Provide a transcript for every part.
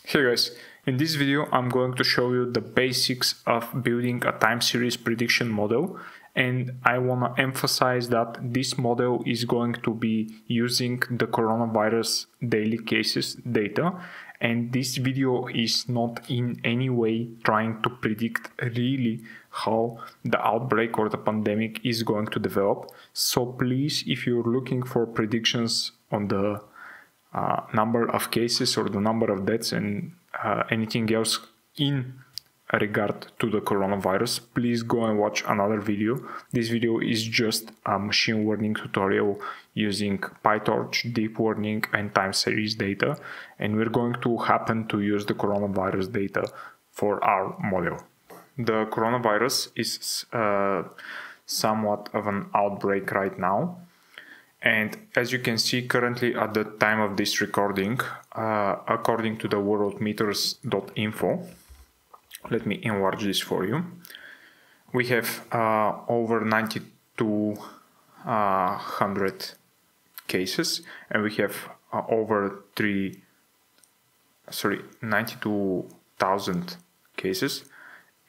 Hey guys, in this video I'm going to show you the basics of building a time series prediction model, and I want to emphasize that this model is going to be using the coronavirus daily cases data, and this video is not in any way trying to predict really how the outbreak or the pandemic is going to develop. So please, if you're looking for predictions on the number of cases or the number of deaths and anything else in regard to the coronavirus, please go and watch another video. This video is just a machine learning tutorial using PyTorch, deep learning and time series data, and we're going to happen to use the coronavirus data for our model. The coronavirus is somewhat of an outbreak right now. And as you can see currently at the time of this recording, according to the worldmeters.info, let me enlarge this for you, we have over 9,200 cases, and we have over 92,000 cases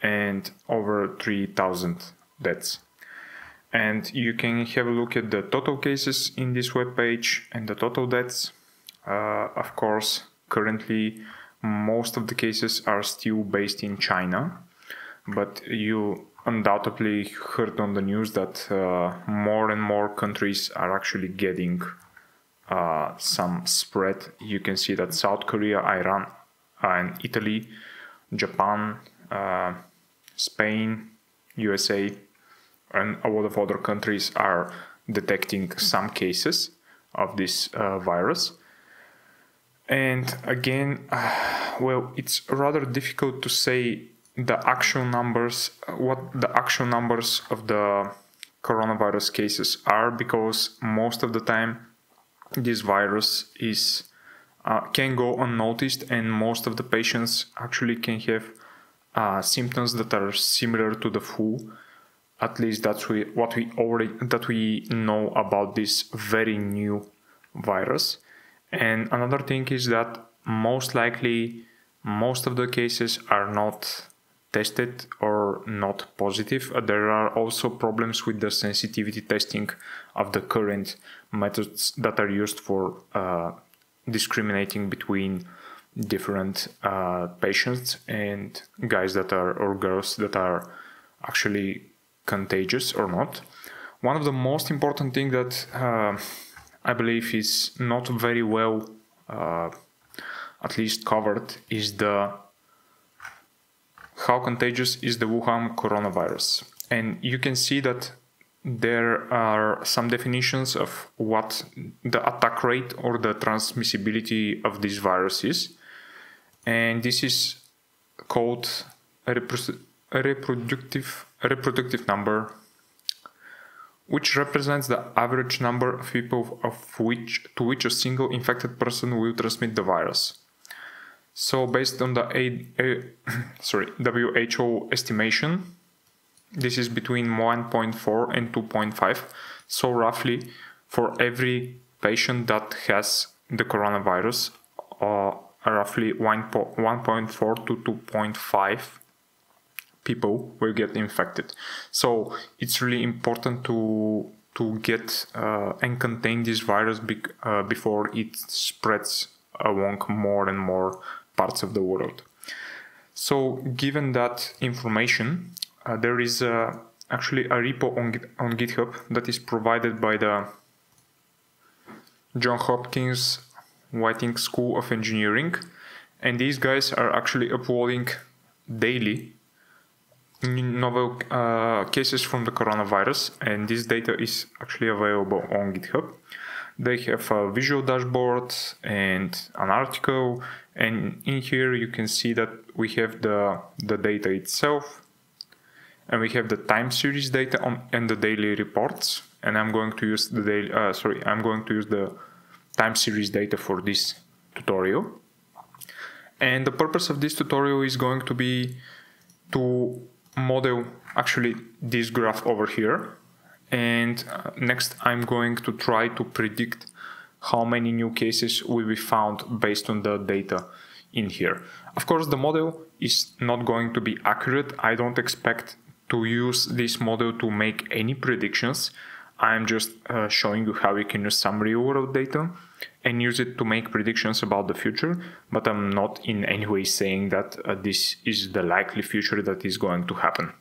and over 3,000 deaths. And you can have a look at the total cases in this web page and the total deaths. Of course, currently most of the cases are still based in China, but you undoubtedly heard on the news that more and more countries are actually getting some spread. You can see that South Korea, Iran, and Italy, Japan, Spain, USA, and a lot of other countries are detecting some cases of this virus. And again, well, it's rather difficult to say the actual numbers, what the actual numbers of the coronavirus cases are, because most of the time this virus is can go unnoticed, and most of the patients actually can have symptoms that are similar to the flu. At least that's what we know about this very new virus. And another thing is that most likely most of the cases are not tested or not positive. There are also problems with the sensitivity testing of the current methods that are used for discriminating between different patients and guys that are or girls that are actually contagious or not. One of the most important things that I believe is not very well at least covered is how contagious is the Wuhan coronavirus. And you can see that there are some definitions of what the attack rate or the transmissibility of this virus is, and this is called a reproductive number, which represents the average number of people to which a single infected person will transmit the virus. So based on the WHO estimation, this is between 1.4 and 2.5. So roughly for every patient that has the coronavirus, roughly 1.4 to 2.5 people will get infected. So it's really important to get and contain this virus before it spreads along more and more parts of the world. So given that information, there is actually a repo on GitHub that is provided by the Johns Hopkins Whiting School of Engineering, and these guys are actually uploading daily novel cases from the coronavirus, and this data is actually available on GitHub. They have a visual dashboard and an article, and in here you can see that we have the data itself, and we have the time series data and the daily reports. And I'm going to use the the time series data for this tutorial. And the purpose of this tutorial is going to be to model actually this graph over here, and next I'm going to try to predict how many new cases will be found based on the data in here. Of course, the model is not going to be accurate. I don't expect to use this model to make any predictions. I'm just showing you how you can use some real world data and use it to make predictions about the future, but I'm not in any way saying that this is the likely future that is going to happen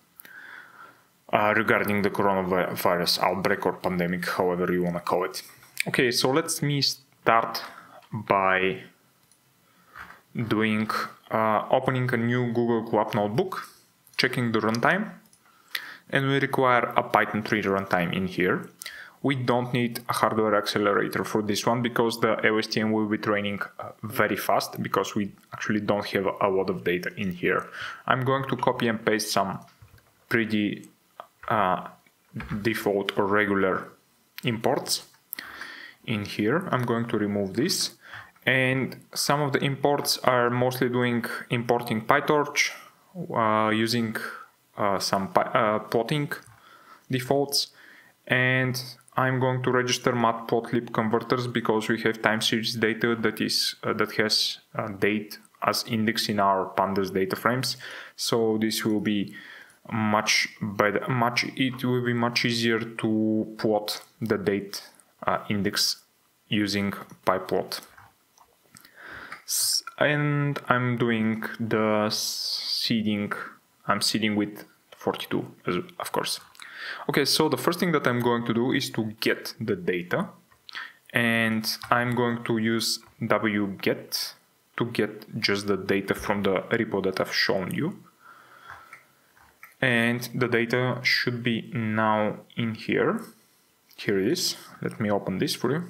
regarding the coronavirus outbreak or pandemic, however you want to call it. Okay, so let me start by doing opening a new Google Colab notebook, checking the runtime, and we require a Python 3 runtime in here. We don't need a hardware accelerator for this one because the LSTM will be training very fast because we actually don't have a lot of data in here. I'm going to copy and paste some pretty default or regular imports in here. I'm going to remove this, and some of the imports are mostly importing PyTorch using some plotting defaults, and I'm going to register matplotlib converters because we have time series data that has date as index in our pandas data frames. So this will be much better. It will be much easier to plot the date index using pyplot. And I'm doing the seeding. I'm seeding with 42, of course. Okay, so the first thing that I'm going to do is to get the data, and I'm going to use wget to get just the data from the repo that I've shown you. And the data should be now in here. Here it is. Let me open this for you.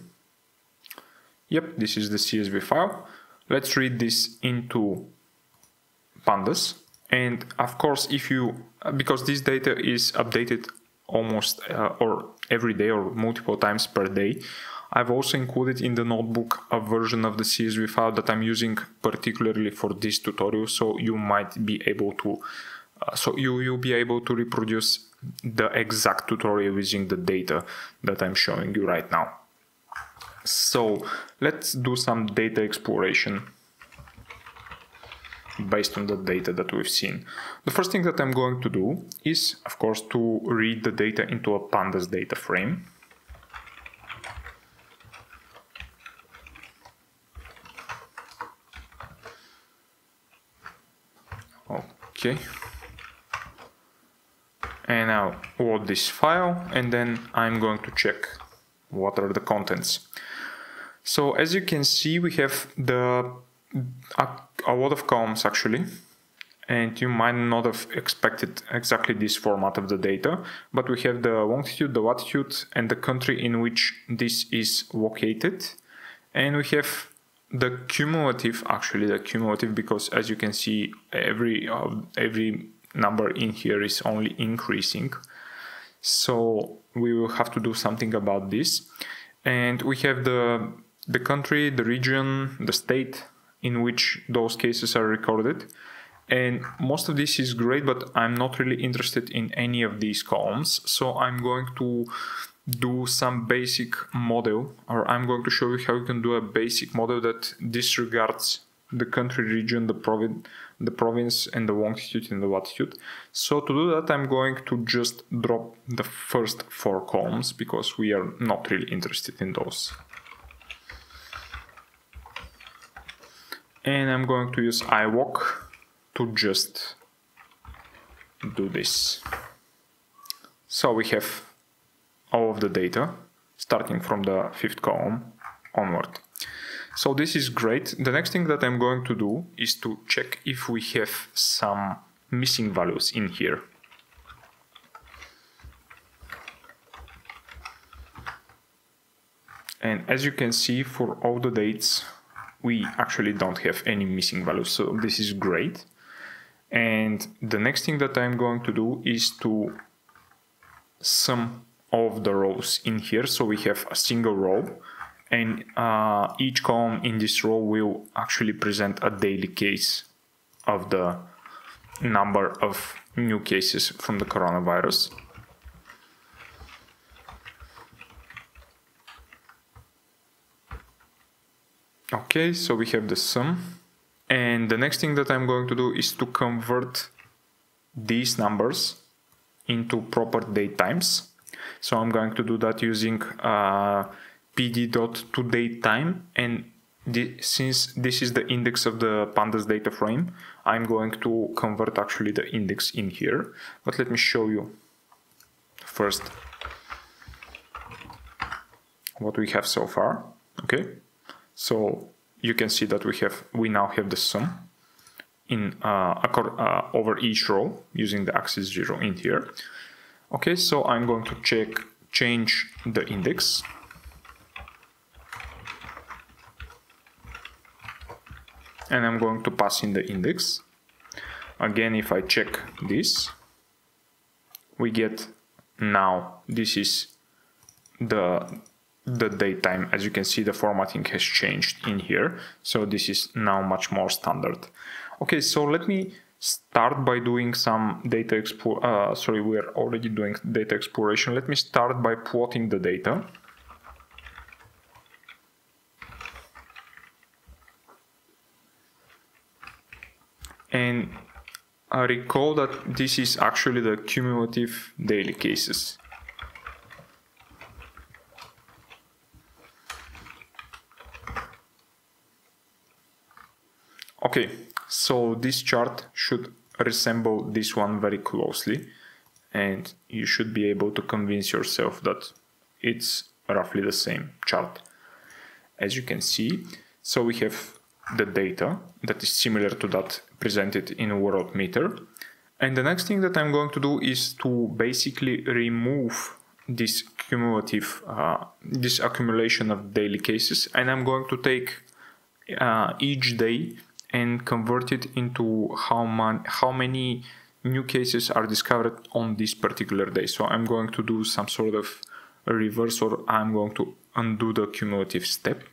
Yep, this is the CSV file. Let's read this into pandas. And of course, because this data is updated almost or every day or multiple times per day, I've also included in the notebook a version of the CSV file that I'm using particularly for this tutorial, so you might be able to you'll be able to reproduce the exact tutorial using the data that I'm showing you right now. So let's do some data exploration based on the data that we've seen. The first thing that I'm going to do is, of course, to read the data into a pandas data frame. Okay. And now load this file, and then I'm going to check what are the contents. So as you can see, we have a lot of columns actually, and you might not have expected exactly this format of the data, but we have the longitude, the latitude, and the country in which this is located, and we have the cumulative, because as you can see, every number in here is only increasing, so we will have to do something about this. And we have the country, the region, the state in which those cases are recorded, and most of this is great, but I'm not really interested in any of these columns, so I'm going to do some basic model, or I'm going to show you how you can do a basic model that disregards the country, region, the province, and the longitude and the latitude. So to do that, I'm going to just drop the first 4 columns because we are not really interested in those. And I'm going to use iWalk to just do this. So we have all of the data starting from the 5th column onward. So this is great. The next thing that I'm going to do is to check if we have some missing values in here. And as you can see, for all the dates, we actually don't have any missing values, so this is great. And the next thing that I'm going to do is to sum all of the rows in here, so we have a single row, and each column in this row will actually present a daily case of the number of new cases from the coronavirus. Okay, so we have the sum, And the next thing that I'm going to do is to convert these numbers into proper date times. So I'm going to do that using pd.toDateTime, and since this is the index of the pandas data frame, I'm going to convert actually the index in here. But let me show you first what we have so far. Okay, so you can see that we now have the sum in over each row using the axis 0 in here. Okay, so I'm going to change the index. And I'm going to pass in the index. Again, if I check this, we get now this is the date time. As you can see, the formatting has changed in here. So this is now much more standard. Okay, so let me start by doing some data we are already doing data exploration. Let me start by plotting the data. And I recall that this is actually the cumulative daily cases. Okay, so this chart should resemble this one very closely, and you should be able to convince yourself that it's roughly the same chart. As you can see, so we have the data that is similar to that presented in world meter. And the next thing that I'm going to do is to basically remove this cumulative, this accumulation of daily cases, and I'm going to take each day and convert it into how many new cases are discovered on this particular day. So I'm going to do some sort of a reverse, or I'm going to undo the cumulative step.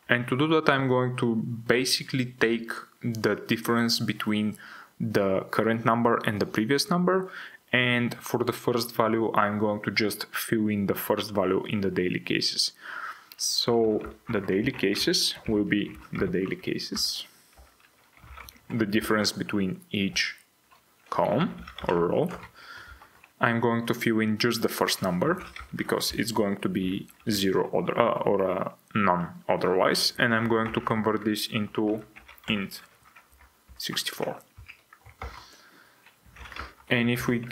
And to do that, I'm going to basically take the difference between the current number and the previous number. And for the first value, I'm going to just fill in the first value in the daily cases. So the daily cases will be the daily cases. The difference between each column or row. I'm going to fill in just the first number because it's going to be 0 or none otherwise, and I'm going to convert this into int 64. And if we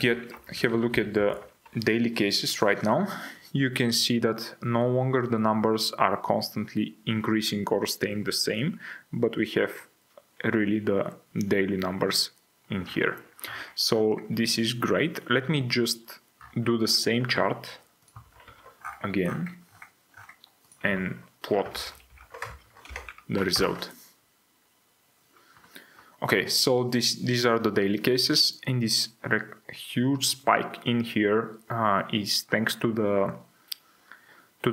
have a look at the daily cases right now, you can see that no longer the numbers are constantly increasing or staying the same, but we have really the daily numbers in here. So this is great. Let me just do the same chart again and plot the result. Okay, so these are the daily cases, and this huge spike in here is thanks to the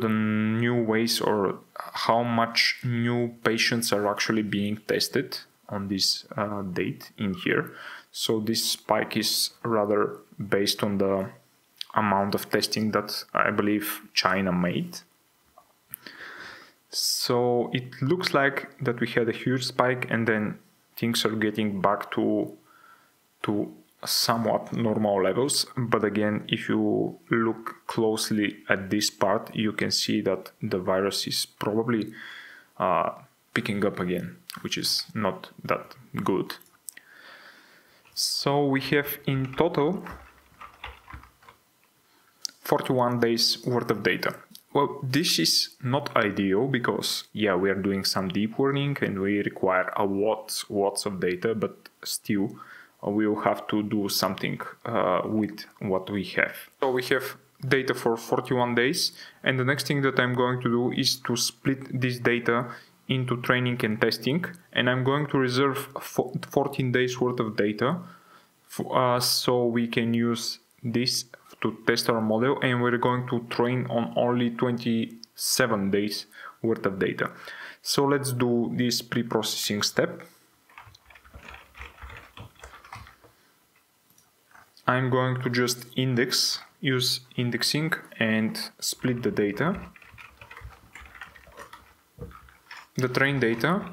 new ways, or how much new patients are actually being tested on this date in here. So this spike is rather based on the amount of testing that I believe China made. So it looks like that we had a huge spike, and then things are getting back to somewhat normal levels. But again, if you look closely at this part, you can see that the virus is probably picking up again, which is not that good. So we have in total 41 days worth of data. Well, this is not ideal because, yeah, we are doing some deep learning and we require lots of data, but still we will have to do something with what we have. So we have data for 41 days, and the next thing that I'm going to do is to split this data into training and testing, and I'm going to reserve 14 days worth of data so we can use this to test our model, and we're going to train on only 27 days worth of data. So let's do this pre-processing step. I'm going to just use indexing and split the data. The train data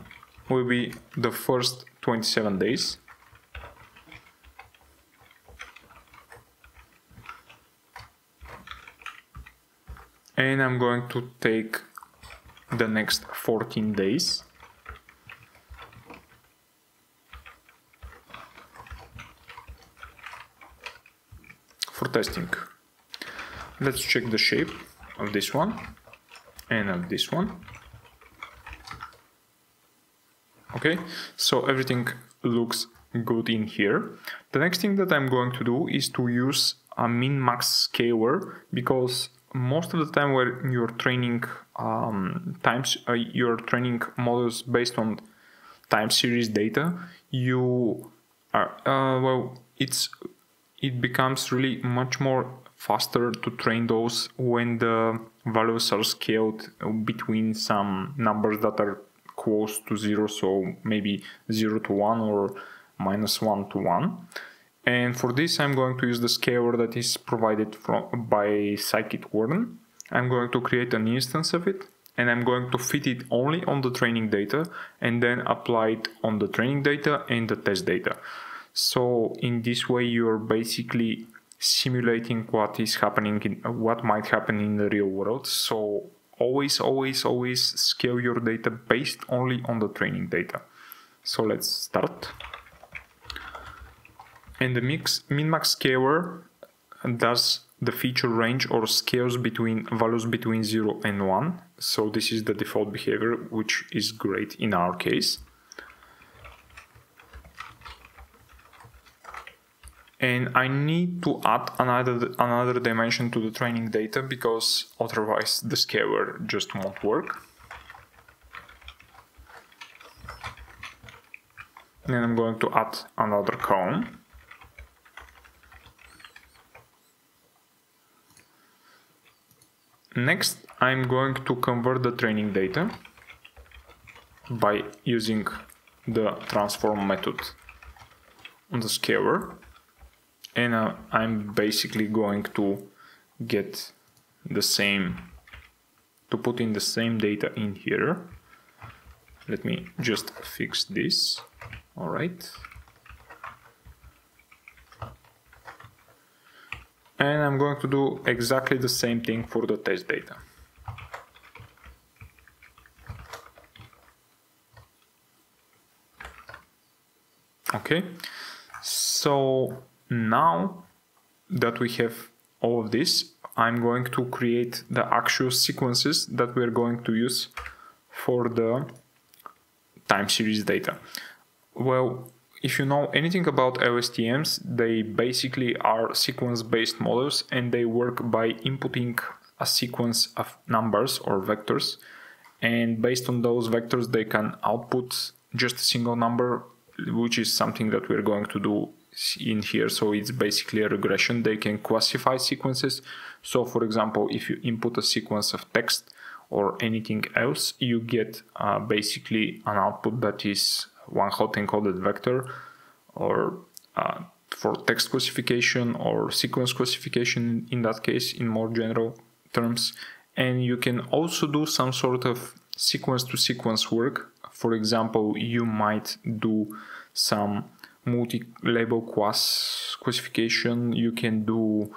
will be the first 27 days. And I'm going to take the next 14 days. For testing. Let's check the shape of this one and of this one. Okay, so everything looks good in here. The next thing that I'm going to do is to use a min-max scaler, because most of the time when you're training you're training models based on time series data, you are it becomes really much more faster to train those when the values are scaled between some numbers that are close to 0, so maybe 0 to 1 or -1 to 1. And for this I'm going to use the scaler that is provided by scikit-learn. I'm going to create an instance of it, and I'm going to fit it only on the training data and then apply it on the training data and the test data. So in this way you're basically simulating what is happening what might happen in the real world. So always scale your data based only on the training data. So let's start. And the min-max scaler does the feature range or scales between values between 0 and 1. So this is the default behavior, which is great in our case. And I need to add another dimension to the training data, because otherwise the scaler just won't work. And I'm going to add another column. Next, I'm going to convert the training data by using the transform method on the scaler. And I'm basically going to get the same, to put in the same data in here. Let me just fix this. All right. And I'm going to do exactly the same thing for the test data. Okay, so now that we have all of this, I'm going to create the actual sequences that we're going to use for the time series data. Well, if you know anything about LSTMs, they basically are sequence-based models, and they work by inputting a sequence of numbers or vectors, and based on those vectors they can output just a single number, which is something that we're going to do in here. So it's basically a regression. They can classify sequences. So for example, if you input a sequence of text or anything else, you get basically an output that is one hot encoded vector, or for text classification or sequence classification in that case, in more general terms. And you can also do some sort of sequence to sequence work. For example, you might do some multi-label classification. You can do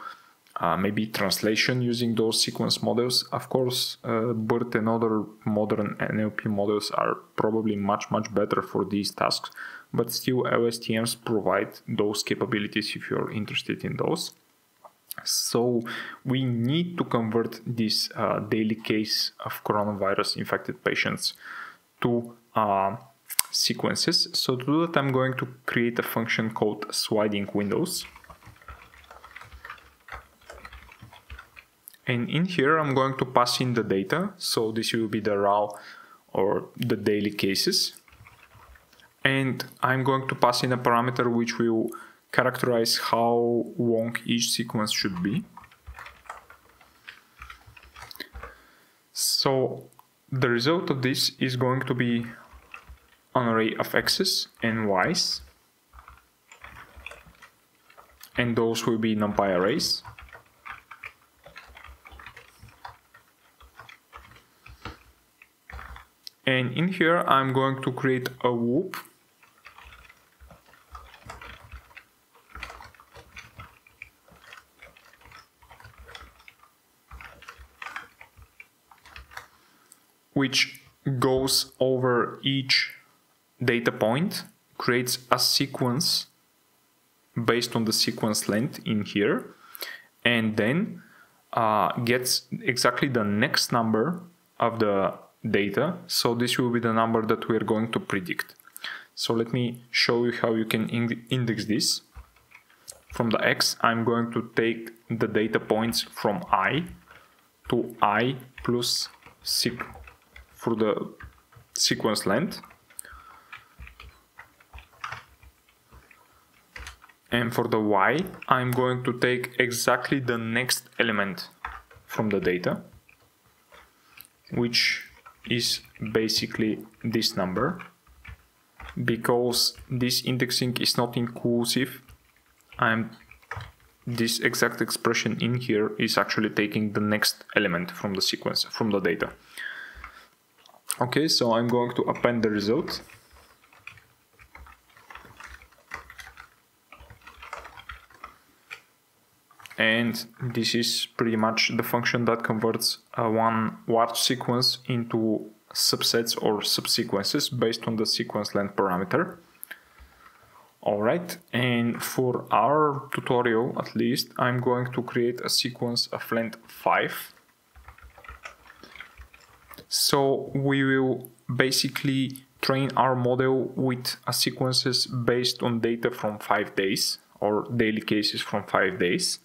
maybe translation using those sequence models. Of course, BERT and other modern NLP models are probably much better for these tasks, but still LSTMs provide those capabilities if you're interested in those. So we need to convert this daily case of coronavirus infected patients to sequences. So to do that, I'm going to create a function called sliding windows. And in here, I'm going to pass in the data. So this will be the raw or the daily cases. And I'm going to pass in a parameter which will characterize how long each sequence should be. So the result of this is going to be an array of x's and y's. And those will be numpy arrays. And in here, I'm going to create a loop which goes over each data point, creates a sequence based on the sequence length in here, and then gets exactly the next number of the data. So this will be the number that we are going to predict. So let me show you how you can index this. From the X, I'm going to take the data points from I to I plus for the sequence length. And for the Y, I'm going to take exactly the next element from the data, which is basically this number. Because this indexing is not inclusive, this exact expression in here is actually taking the next element from the sequence, from the data. Okay, so I'm going to append the result. And this is pretty much the function that converts one large sequence into subsets or subsequences based on the sequence length parameter. Alright, and for our tutorial at least, I'm going to create a sequence of length 5. So we will basically train our model with sequences based on data from 5 days or daily cases from 5 days.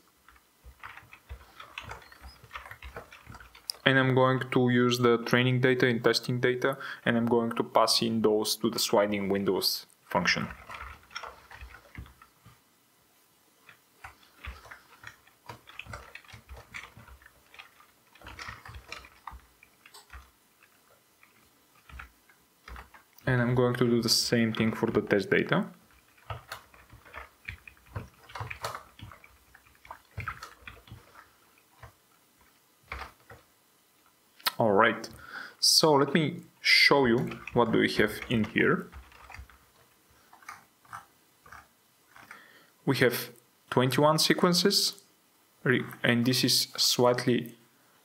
And I'm going to use the training data and testing data, and I'm going to pass in those to the sliding windows function. And I'm going to do the same thing for the test data. Alright, so let me show you what do we have in here. We have 21 sequences, and this is slightly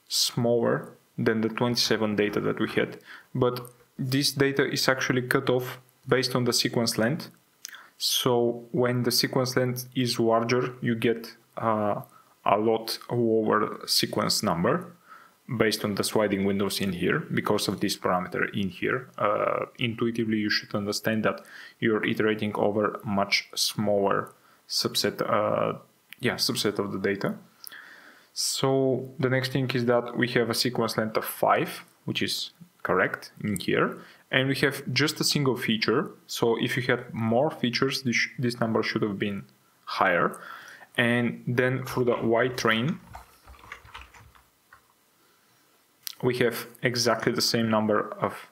smaller than the 27 data that we had, but this data is actually cut off based on the sequence length. So when the sequence length is larger, you get a lot lower sequence number based on the sliding windows in here because of this parameter in here. Intuitively, you should understand that you're iterating over much smaller subset of the data. So the next thing is that we have a sequence length of 5, which is correct in here, and we have just a single feature. So if you had more features, this number should have been higher. And then for the Y train, we have exactly the same number of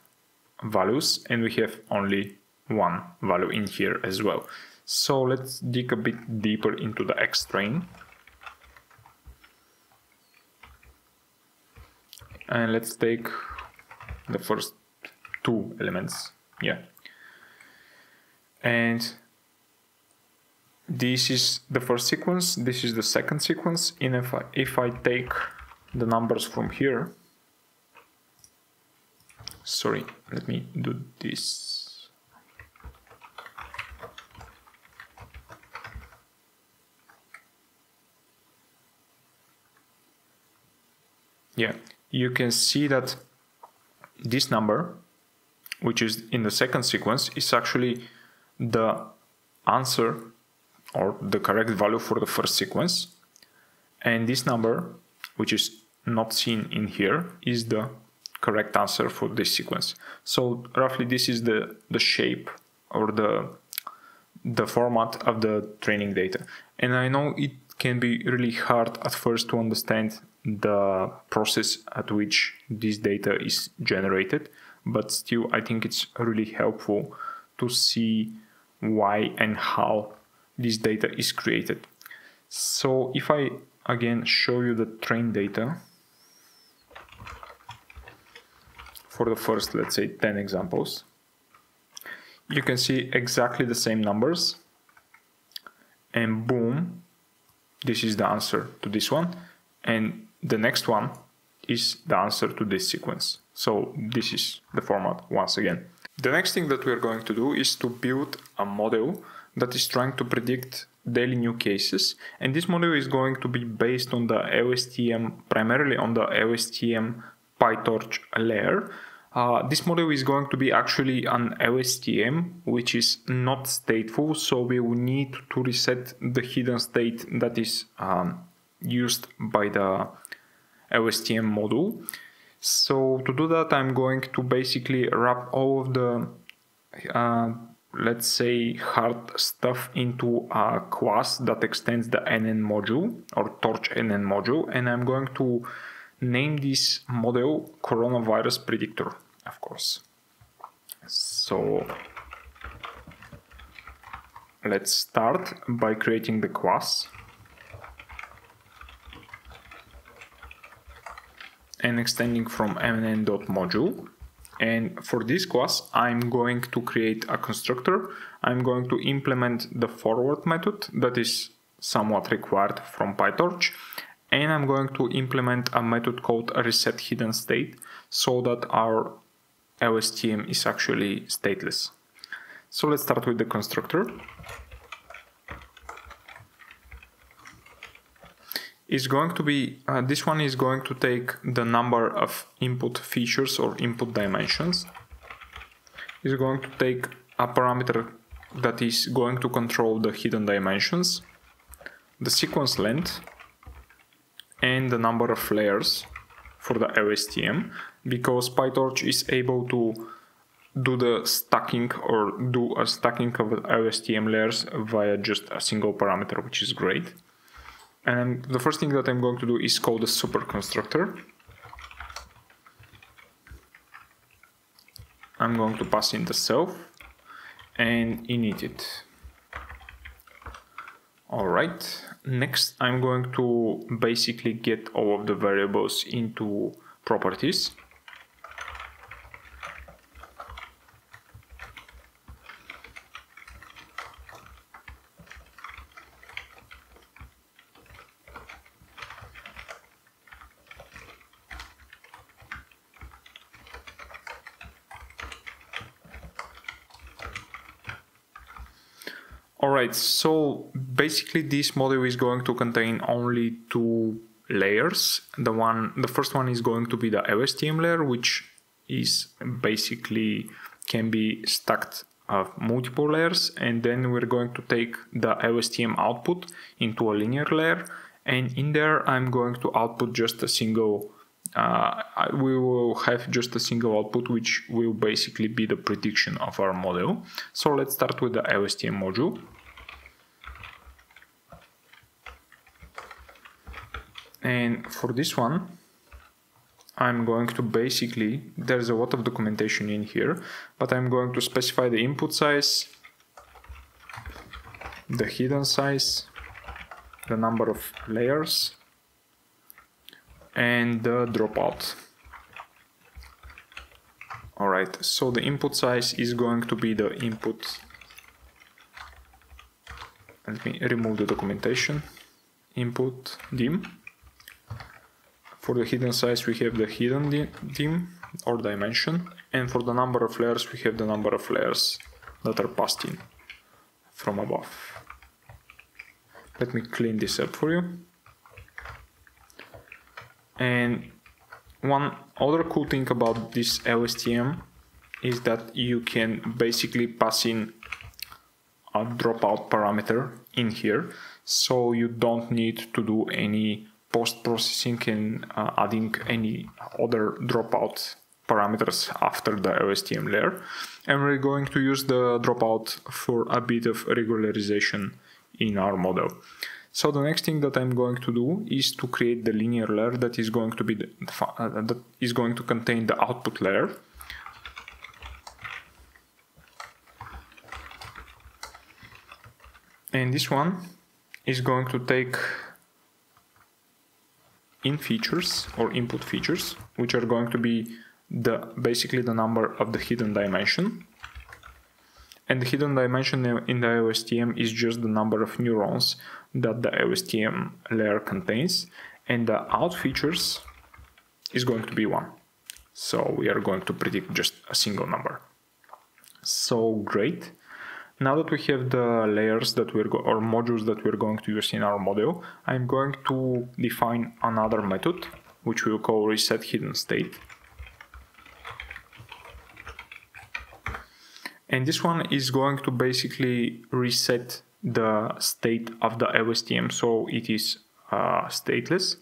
values, and we have only one value in here as well. So let's dig a bit deeper into the X train. And let's take the first 2 elements. Yeah. And this is the first sequence, this is the second sequence. And if I take the numbers from here, sorry, let me do this. Yeah, you can see that this number, which is in the second sequence, is actually the answer or the correct value for the first sequence. And this number, which is not seen in here, is the correct answer for this sequence. So roughly this is the shape or the format of the training data. And I know it can be really hard at first to understand the process at which this data is generated, but still I think it's really helpful to see why and how this data is created. So if I again show you the train data for the first, let's say, 10 examples, you can see exactly the same numbers, and boom, this is the answer to this one, and the next one is the answer to this sequence. So this is the format once again. The next thing that we are going to do is to build a model that is trying to predict daily new cases, and this model is going to be based on the LSTM, primarily on the LSTM PyTorch layer. This model is going to be actually an LSTM, which is not stateful, so we will need to reset the hidden state that is used by the LSTM module. So to do that, I'm going to basically wrap all of the let's say hard stuff into a class that extends the NN module or Torch NN module, and I'm going to name this model coronavirus predictor, of course. So let's start by creating the class and extending from mn.module. And for this class, I'm going to create a constructor. I'm going to implement the forward method that is somewhat required from PyTorch. And I'm going to implement a method called reset hidden state so that our LSTM is actually stateless. So let's start with the constructor. Is going to be, this one is going to take the number of input features or input dimensions. Is going to take a parameter that is going to control the hidden dimensions, the sequence length, and the number of layers for the LSTM, because PyTorch is able to do the stacking or do a stacking of LSTM layers via just a single parameter, which is great. And the first thing that I'm going to do is call the super constructor. I'm going to pass in the self and init it. Alright, next I'm going to basically get all of the variables into properties. Alright, so basically this model is going to contain only two layers. The first one is going to be the LSTM layer, which is basically can be stacked of multiple layers, and then we're going to take the LSTM output into a linear layer, and in there I'm going to output just a single we will have just a single output, which will basically be the prediction of our model. So let's start with the LSTM module. And for this one, I'm going to basically, there's a lot of documentation in here, but I'm going to specify the input size, the hidden size, the number of layers, and the dropout. Alright, so the input size is going to be the input. Let me remove the documentation. Input dim. For the hidden size we have the hidden dim or dimension, and for the number of layers we have the number of layers that are passed in from above. Let me clean this up for you. And one other cool thing about this LSTM is that you can basically pass in a dropout parameter in here, so you don't need to do any post-processing and adding any other dropout parameters after the LSTM layer. And we're going to use the dropout for a bit of regularization in our model. So the next thing that I'm going to do is to create the linear layer that is going to be that is going to contain the output layer. And this one is going to take in features or input features, which are going to be basically the number of the hidden dimension. And the hidden dimension in the LSTM is just the number of neurons that the LSTM layer contains. And the out features is going to be 1. So we are going to predict just a single number. So great. Now that we have the layers that or modules that we're going to use in our model, I'm going to define another method, which we'll call reset hidden state. And this one is going to basically reset the state of the LSTM, so it is stateless.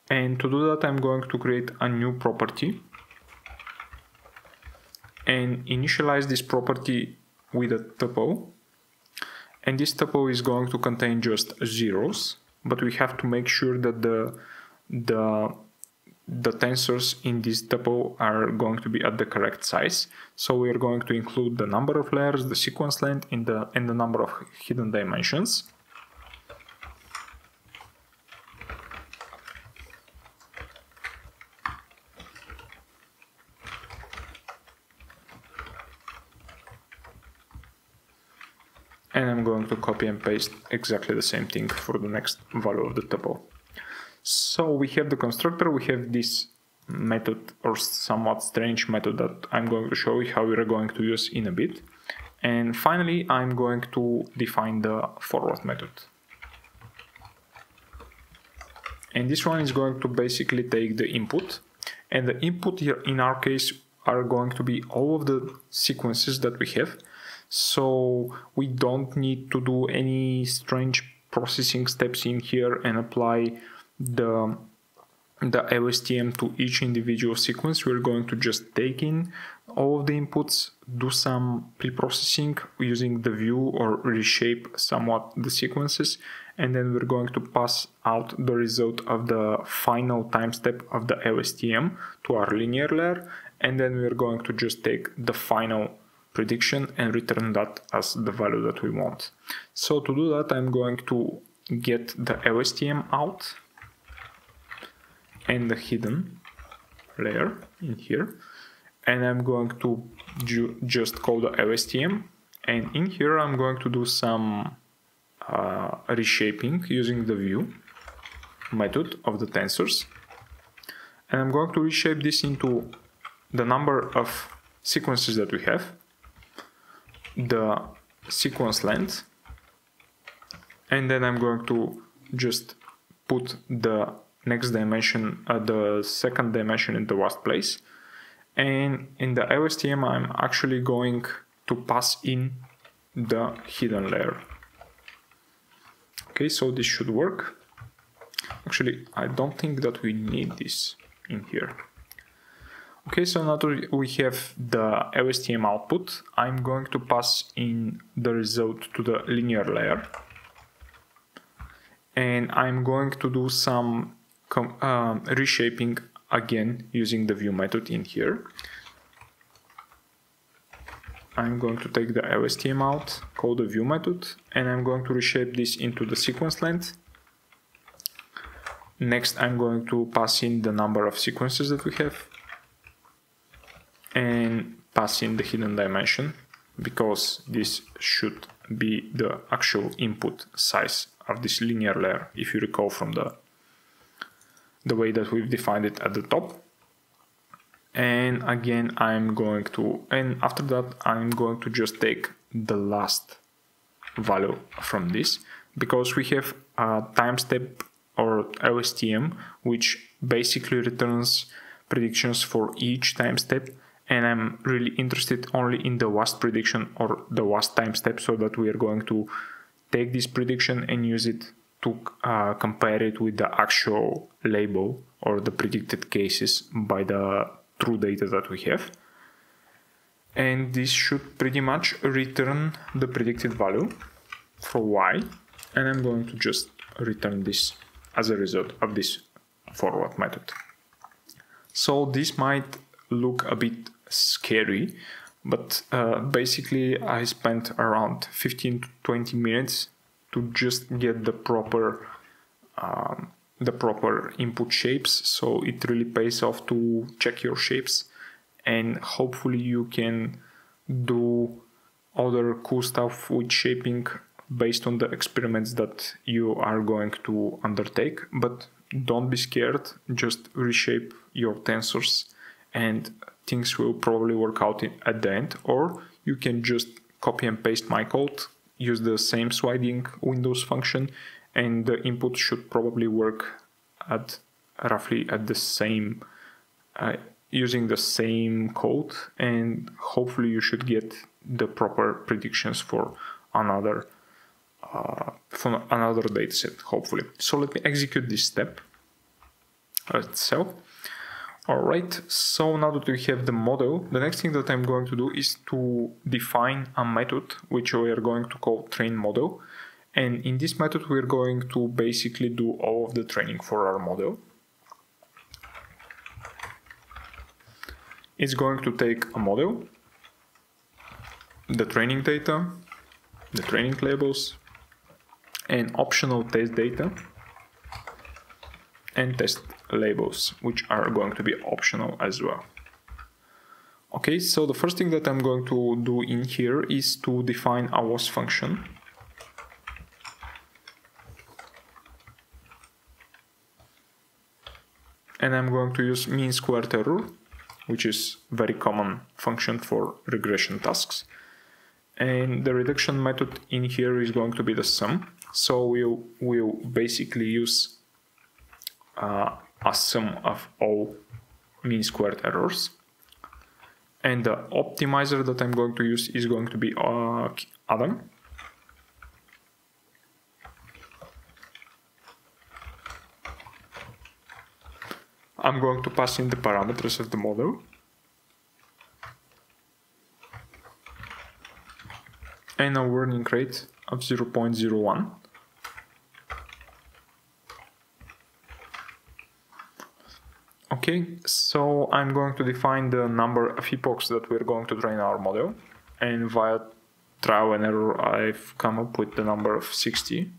And to do that, I'm going to create a new property and initialize this property with a tuple. And this tuple is going to contain just zeros, but we have to make sure that the tensors in this tuple are going to be at the correct size. So we are going to include the number of layers, the sequence length, and the number of hidden dimensions. And I'm going to copy and paste exactly the same thing for the next value of the tuple. So we have the constructor, we have this method or somewhat strange method that I'm going to show you how we're going to use in a bit. And finally, I'm going to define the forward method. And this one is going to basically take the input. And the input here in our case are going to be all of the sequences that we have. So we don't need to do any strange processing steps in here and apply the LSTM to each individual sequence. We're going to just take in all of the inputs, do some preprocessing using the view or reshape somewhat the sequences, and then we're going to pass out the result of the final time step of the LSTM to our linear layer, and then we're going to just take the final prediction and return that as the value that we want. So to do that, I'm going to get the LSTM out and the hidden layer in here, and I'm going to just call the LSTM, and in here I'm going to do some reshaping using the view method of the tensors, and I'm going to reshape this into the number of sequences that we have, the sequence length, and then I'm going to just put the next dimension, the second dimension in the last place. And in the LSTM, I'm actually going to pass in the hidden layer. Okay, so this should work. Actually, I don't think that we need this in here. Okay, so now that we have the LSTM output, I'm going to pass in the result to the linear layer. And I'm going to do some reshaping again using the view method in here. I'm going to take the LSTM out, call the view method, and I'm going to reshape this into the sequence length. Next, I'm going to pass in the number of sequences that we have and pass in the hidden dimension, because this should be the actual input size of this linear layer, if you recall from the way that we've defined it at the top. And again, after that, I'm going to just take the last value from this, because we have a time step or LSTM, which basically returns predictions for each time step. And I'm really interested only in the last prediction or the last time step, so that we are going to take this prediction and use it to compare it with the actual label or the predicted cases by the true data that we have. And this should pretty much return the predicted value for y. And I'm going to just return this as a result of this forward method. So this might look a bit scary, but basically I spent around 15 to 20 minutes to just get the proper input shapes. So it really pays off to check your shapes and hopefully you can do other cool stuff with shaping based on the experiments that you are going to undertake. But don't be scared, just reshape your tensors and things will probably work out at the end. Or you can just copy and paste my code, use the same sliding windows function, and the input should probably work at roughly at the same using the same code, and hopefully you should get the proper predictions for another dataset, hopefully. So let me execute this step itself. Alright, so now that we have the model, the next thing that I'm going to do is to define a method which we are going to call train model. And in this method we're going to basically do all of the training for our model. It's going to take a model, the training data, the training labels, and optional test data, and test labels, which are going to be optional as well. Okay, so the first thing that I'm going to do in here is to define a loss function. And I'm going to use mean squared error, which is a very common function for regression tasks. And the reduction method in here is going to be the sum. So we'll basically use a sum of all mean squared errors. And the optimizer that I'm going to use is going to be Adam. I'm going to pass in the parameters of the model. And a warning rate of 0.01. Okay, so I'm going to define the number of epochs that we're going to train our model. And via trial and error, I've come up with the number of 60.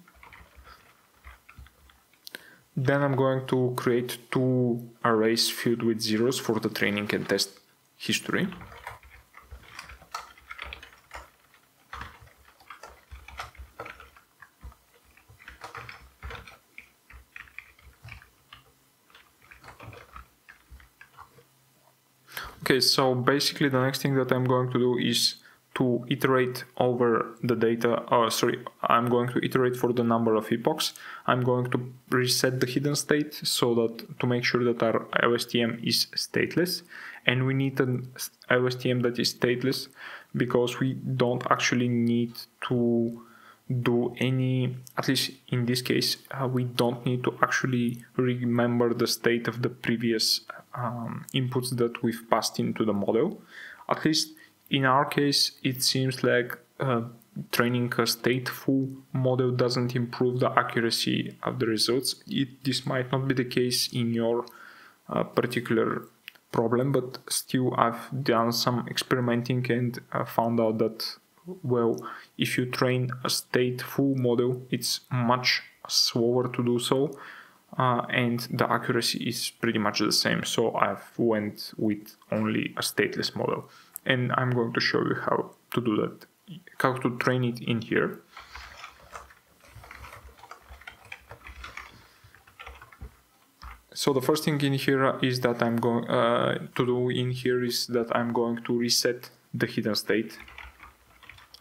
Then I'm going to create two arrays filled with zeros for the training and test history. Okay, so basically the next thing that I'm going to do is to iterate over the data, I'm going to iterate for the number of epochs. I'm going to reset the hidden state so that to make sure that our LSTM is stateless. And we need an LSTM that is stateless because we don't actually need to do any, at least in this case, we don't need to actually remember the state of the previous inputs that we've passed into the model. At least in our case, it seems like training a stateful model doesn't improve the accuracy of the results. This might not be the case in your particular problem, but still I've done some experimenting and found out that, well, if you train a stateful model, it's much slower to do so, and the accuracy is pretty much the same. So I've went with only a stateless model. And I'm going to show you how to do that, how to train it in here. So the first thing in here is that I'm going to do in here is that I'm going to reset the hidden state.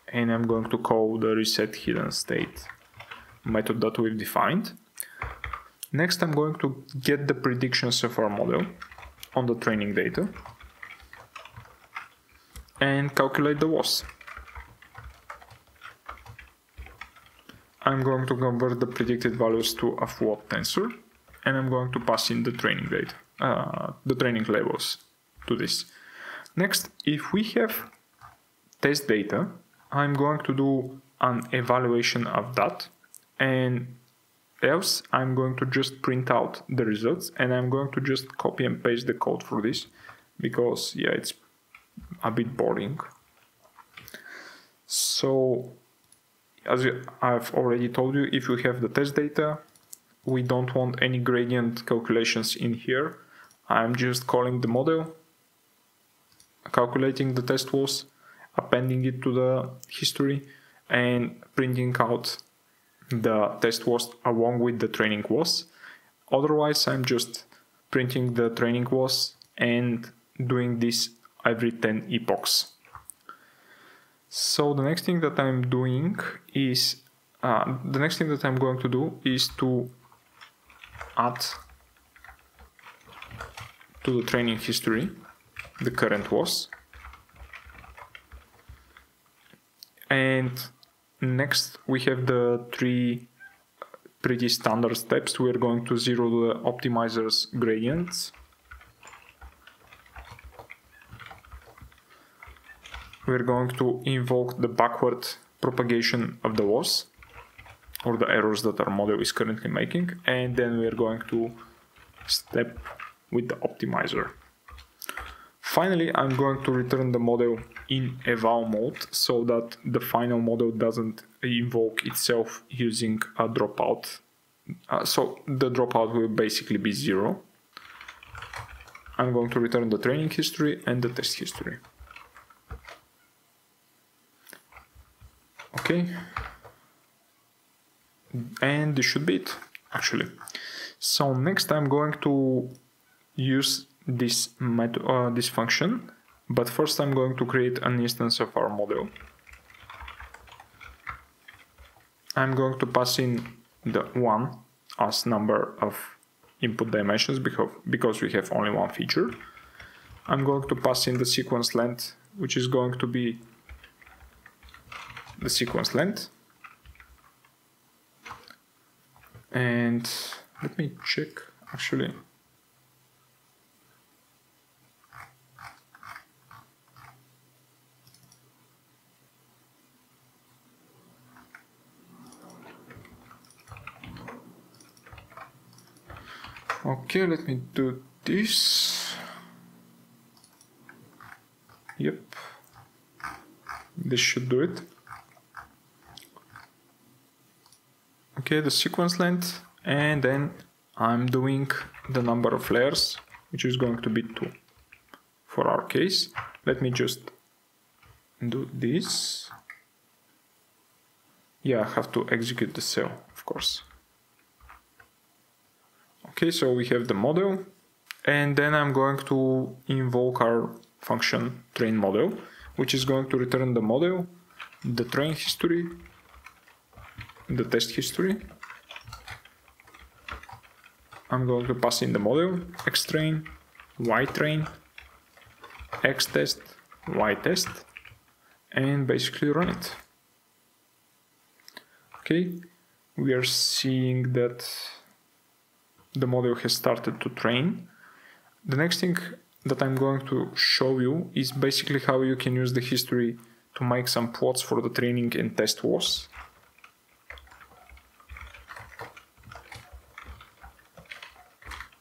And I'm going to call the reset hidden state method that we've defined. Next, I'm going to get the predictions of our model on the training data and calculate the loss. I'm going to convert the predicted values to a float tensor, and I'm going to pass in the training data, the training labels to this. Next, if we have test data, I'm going to do an evaluation of that, and else I'm going to just print out the results, and I'm going to just copy and paste the code for this because, yeah, it's a bit boring. So, as I've already told you, if you have the test data, we don't want any gradient calculations in here. I'm just calling the model calculating the test was, appending it to the history, and printing out the test was along with the training was. Otherwise, I'm just printing the training was and doing this every 10 epochs. So the next thing that I'm doing is, the next thing that I'm going to do is to add to the training history the current was. And next we have the three pretty standard steps. We're going to zero the optimizer's gradients. We're going to invoke the backward propagation of the loss or the errors that our model is currently making, and then we're going to step with the optimizer. Finally, I'm going to return the model in eval mode so that the final model doesn't invoke itself using a dropout. So the dropout will basically be 0. I'm going to return the training history and the test history. Okay, and this should be it, actually. So next I'm going to use this this function, but first I'm going to create an instance of our model. I'm going to pass in the 1 as number of input dimensions because we have only one feature. I'm going to pass in the sequence length, which is going to be the sequence length. And let me check actually. Okay, let me do this. Yep, this should do it. Okay, the sequence length, and then I'm doing the number of layers, which is going to be 2 for our case. Let me just do this. Yeah, I have to execute the cell, of course. Okay, so we have the model, and then I'm going to invoke our function train model, which is going to return the model, the train history, the test history. I'm going to pass in the model, xtrain, ytrain, xtest, ytest, and basically run it. Okay, we are seeing that the model has started to train. The next thing that I'm going to show you is basically how you can use the history to make some plots for the training and test was.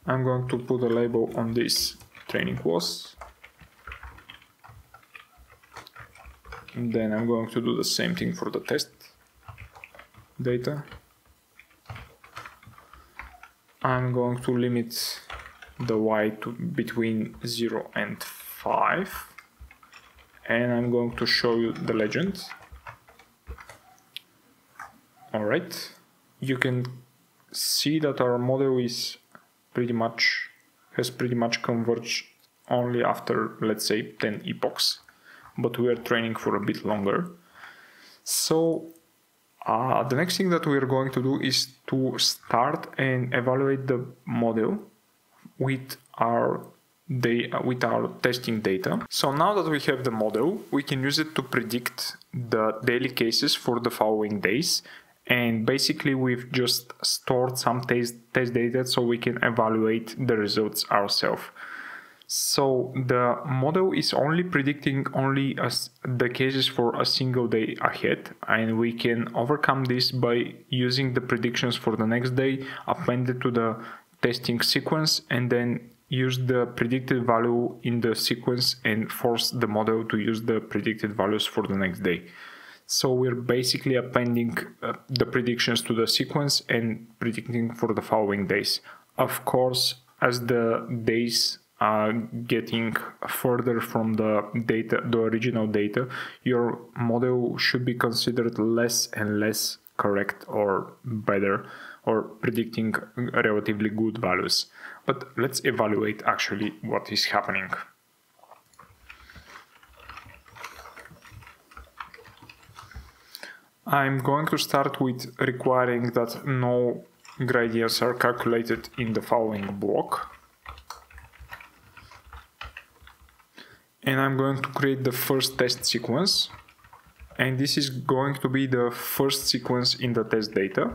I'm going to put a label on this training was. And then I'm going to do the same thing for the test data. I'm going to limit the y to between 0 and 5. And I'm going to show you the legend. Alright, you can see that our model is has pretty much converged only after, let's say, 10 epochs, but we are training for a bit longer. So the next thing that we are going to do is to start and evaluate the model with our testing data. So now that we have the model, we can use it to predict the daily cases for the following days. And basically we've just stored some test data so we can evaluate the results ourselves. So the model is only predicting the cases for a single day ahead, and we can overcome this by using the predictions for the next day appended to the testing sequence, and then use the predicted value in the sequence and force the model to use the predicted values for the next day. So we're basically appending the predictions to the sequence and predicting for the following days. Of course, as the days getting further from the data, the original data, your model should be considered less and less correct or better, or predicting relatively good values. But let's evaluate actually what is happening. I'm going to start with requiring that no gradients are calculated in the following block. And I'm going to create the first test sequence. And this is going to be the first sequence in the test data.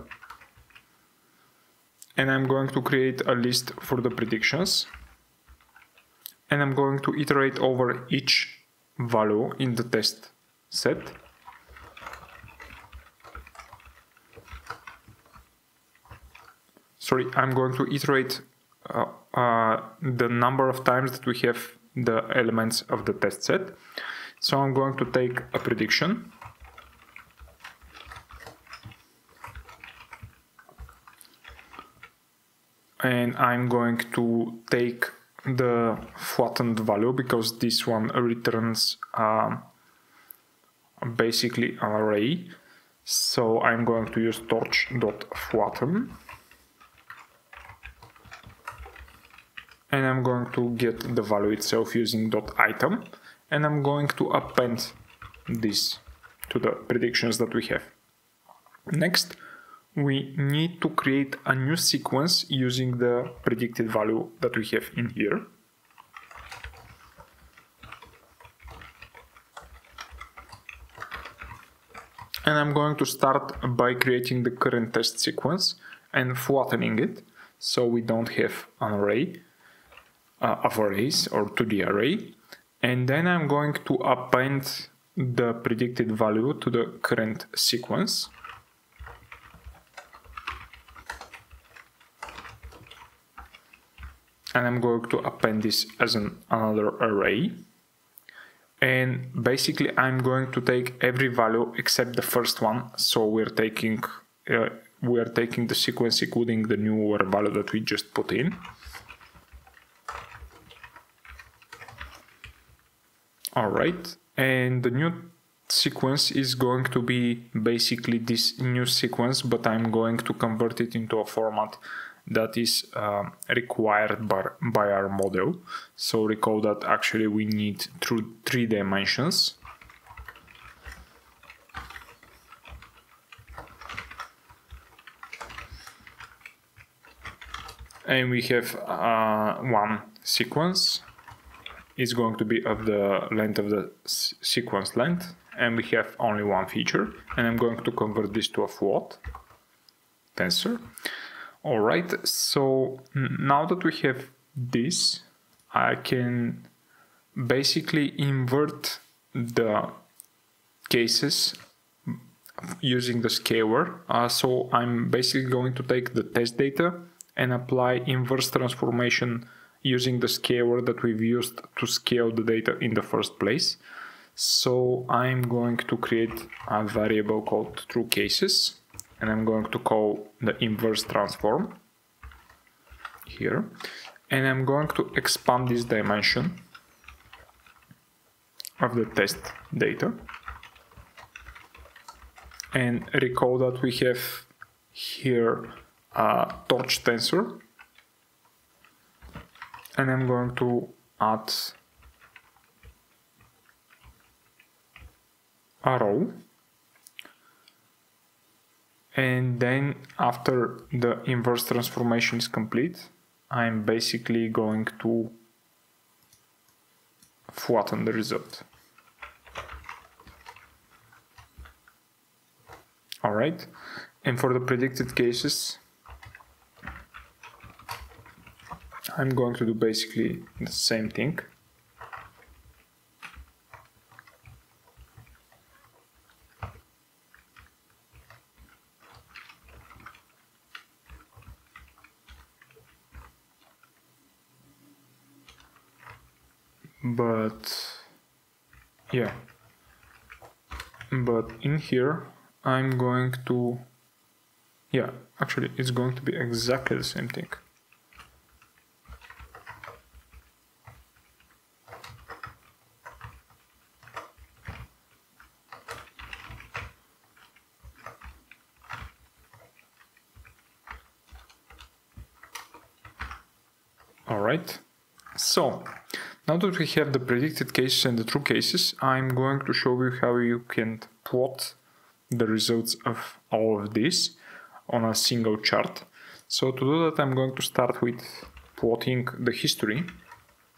And I'm going to create a list for the predictions. And I'm going to iterate over each value in the test set. Sorry, I'm going to iterate the number of times that we have the elements of the test set. So I'm going to take a prediction. And I'm going to take the flattened value because this one returns basically an array. So I'm going to use torch.flatten. And I'm going to get the value itself using .item, and I'm going to append this to the predictions that we have. Next, we need to create a new sequence using the predicted value that we have in here. And I'm going to start by creating the current test sequence and flattening it so we don't have an array of arrays or to the array, and then I'm going to append the predicted value to the current sequence. And I'm going to append this as another array. And basically I'm going to take every value except the first one. So we're taking the sequence including the newer value that we just put in. Alright, and the new sequence is going to be basically this new sequence, but I'm going to convert it into a format that is required by our model. So recall that actually we need three dimensions. And we have one sequence. Is going to be of the length of the sequence length, and we have only one feature, and I'm going to convert this to a float tensor. Alright, so now that we have this, I can basically invert the cases using the scaler. So I'm basically going to take the test data and apply inverse transformation using the scaler that we've used to scale the data in the first place. So I'm going to create a variable called trueCases, and I'm going to call the inverse transform here, and I'm going to expand this dimension of the test data. And recall that we have here a torch tensor, and I'm going to add a row, and then after the inverse transformation is complete, I'm basically going to flatten the result. Alright, and for the predicted cases, I'm going to do basically the same thing. But in here I'm going to, actually it's going to be exactly the same thing. Alright, so now that we have the predicted cases and the true cases, I'm going to show you how you can plot the results of all of this on a single chart. So to do that, I'm going to start with plotting the history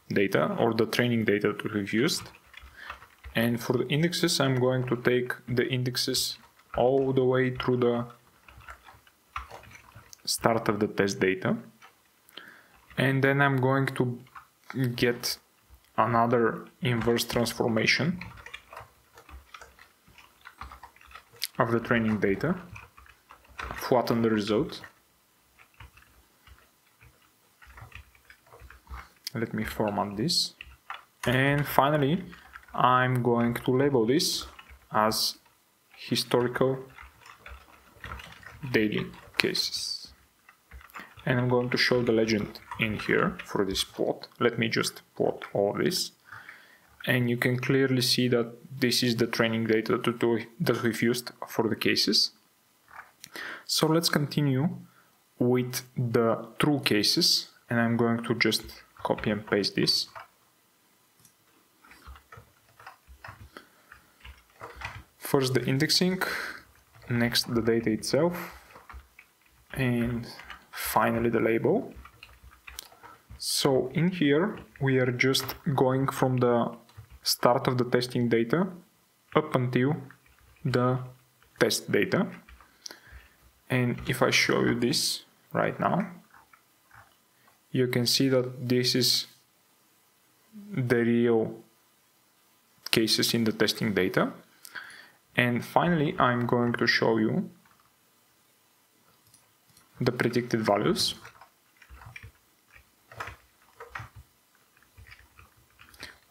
data or the training data that we've used. And for the indexes, I'm going to take the indexes all the way through the start of the test data. And then I'm going to get another inverse transformation of the training data, flatten the result. Let me format this. And finally, I'm going to label this as historical daily cases. And I'm going to show the legend in here for this plot. Let me just plot all this. And you can clearly see that this is the training data that we've used for the cases. So let's continue with the true cases. And I'm going to just copy and paste this. First the indexing, next the data itself, and finally the label. So in here we are just going from the start of the testing data up until the test data. And if I show you this right now, you can see that this is the real cases in the testing data. And finally, I'm going to show you the predicted values.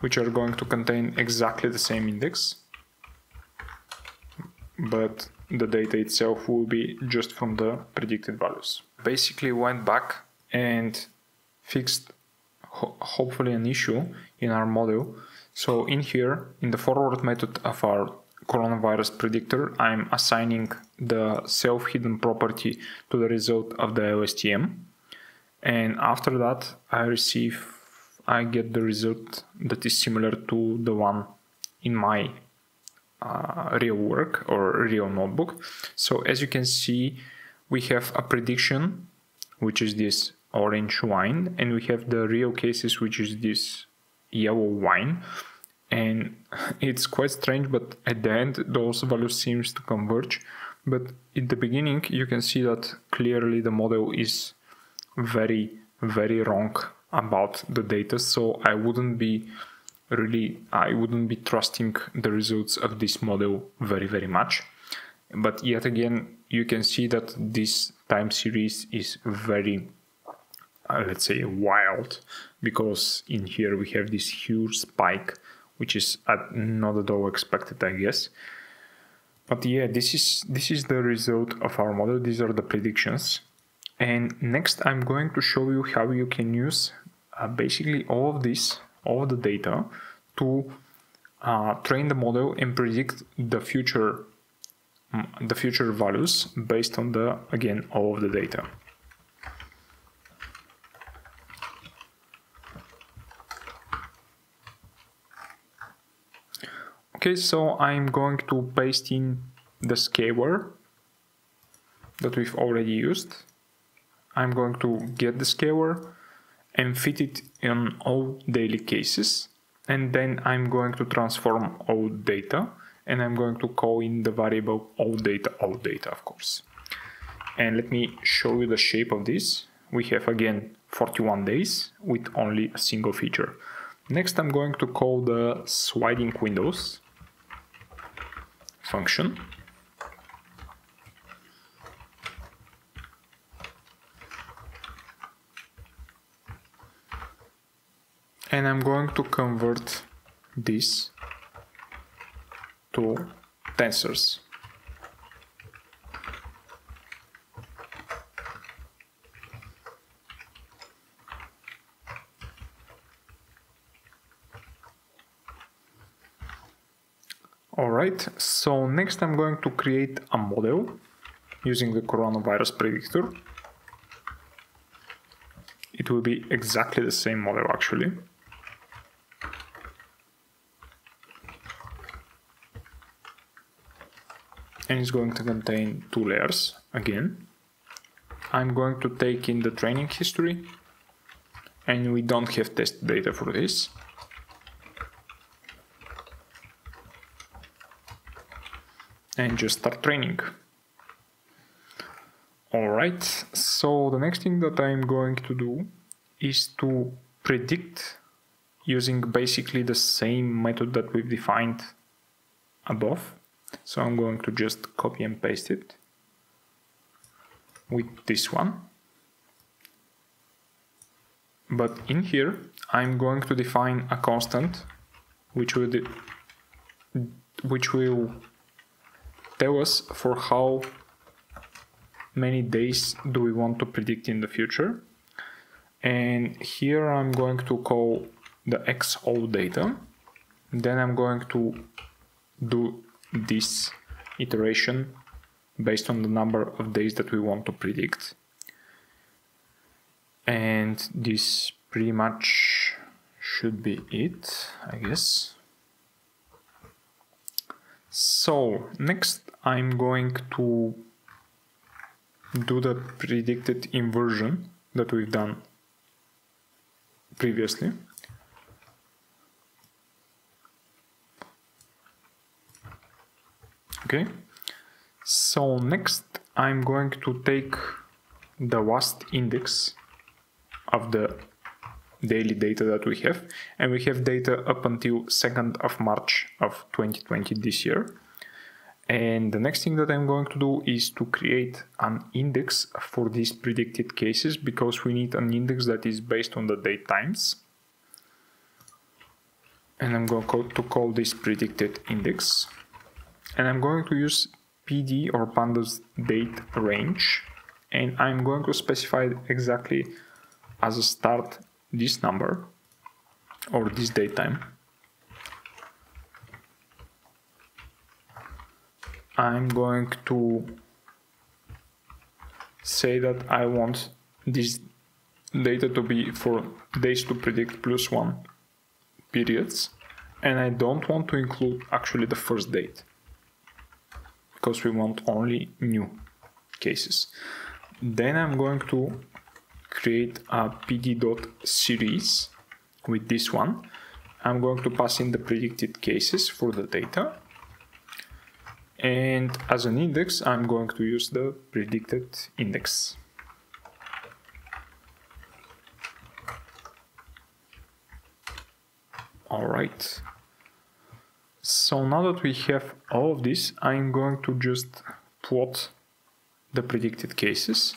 Which are going to contain exactly the same index, but the data itself will be just from the predicted values. Basically went back and fixed hopefully an issue in our model. So in here, in the forward method of our coronavirus predictor, I'm assigning the self-hidden property to the result of the LSTM. And after that, I get the result that is similar to the one in my real work or real notebook. So as you can see, we have a prediction, which is this orange wine, and we have the real cases, which is this yellow wine. And it's quite strange, but at the end those values seems to converge. But in the beginning you can see that clearly the model is very, very wrong about the data, so I wouldn't be trusting the results of this model very, very much. But yet again, you can see that this time series is very let's say wild, because in here we have this huge spike, which is not at all expected, I guess. But yeah, this is the result of our model. These are the predictions. And next I'm going to show you how you can use basically all of the data to train the model and predict the future values based on all of the data. Okay, so I'm going to paste in the scalar that we've already used. I'm going to get the scalar and fit it in all daily cases, and then I'm going to transform all data, and I'm going to call in the variable all data, of course. And let me show you the shape of this. We have again 41 days with only a single feature. Next I'm going to call the sliding windows function. And I'm going to convert this to tensors. Alright, so next I'm going to create a model using the coronavirus predictor. it will be exactly the same model actually. And it's going to contain 2 layers again. I'm going to take in the training history, and we don't have test data for this. And just start training. Alright, so the next thing that I'm going to do is to predict using basically the same method that we've defined above. So I'm going to just copy and paste it with this one. But in here, I'm going to define a constant which will tell us for how many days do we want to predict in the future. And here I'm going to call the XO data. Then I'm going to do this iteration based on the number of days that we want to predict. And this pretty much should be it, I guess. So next I'm going to do the predicted inversion that we've done previously. Okay, so next I'm going to take the last index of the daily data that we have, and we have data up until 2nd of March of 2020 this year. And the next thing that I'm going to do is to create an index for these predicted cases, because we need an index that is based on the date times. And I'm going to call this predicted index. And I'm going to use PD or pandas date range. And I'm going to specify exactly as a start this number or this date time. I'm going to say that I want this data to be for days to predict +1 periods, and I don't want to include actually the first date, because we want only new cases. Then I'm going to create a pd.series with this one. I'm going to pass in the predicted cases for the data. And as an index, I'm going to use the predicted index. All right. So now that we have all of this, I'm going to just plot the predicted cases.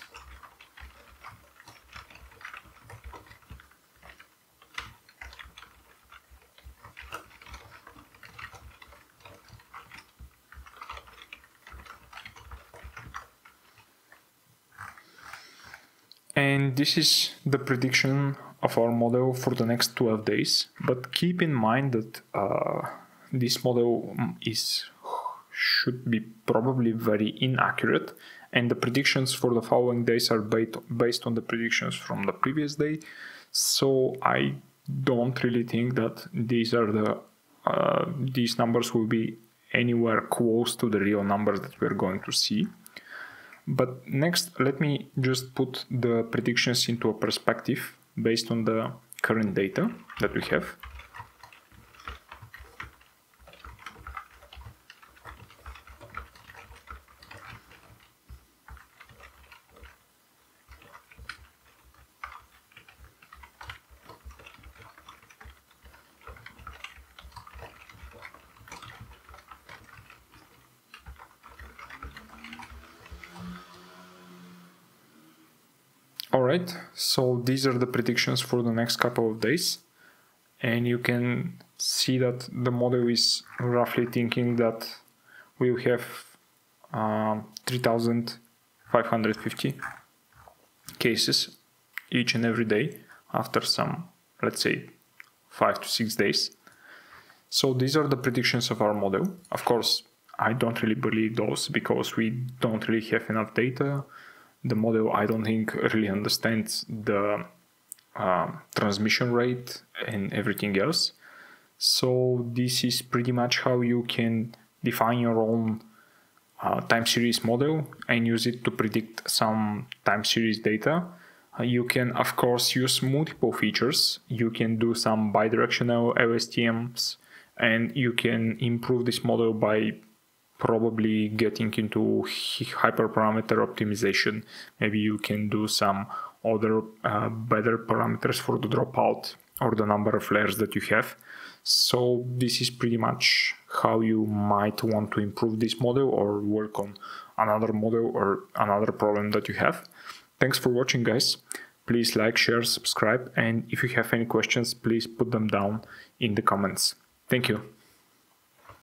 And this is the prediction of our model for the next 12 days. But keep in mind that this model should be probably very inaccurate, and the predictions for the following days are based on the predictions from the previous day. So I don't really think that these numbers will be anywhere close to the real numbers that we're going to see. But next, let me just put the predictions into a perspective based on the current data that we have. Alright, so these are the predictions for the next couple of days, and you can see that the model is roughly thinking that we'll have 3,550 cases each and every day after some, let's say, 5 to 6 days. So these are the predictions of our model. Of course, I don't really believe those because we don't really have enough data. The model, I don't think, really understands the transmission rate and everything else. So this is pretty much how you can define your own time series model and use it to predict some time series data. You can of course use multiple features. You can do some bidirectional LSTMs, and you can improve this model by probably getting into hyperparameter optimization. Maybe you can do some other better parameters for the dropout or the number of layers that you have. So this is pretty much how you might want to improve this model or work on another model or another problem that you have. Thanks for watching, guys. Please like, share, subscribe, and if you have any questions, please put them down in the comments. Thank you.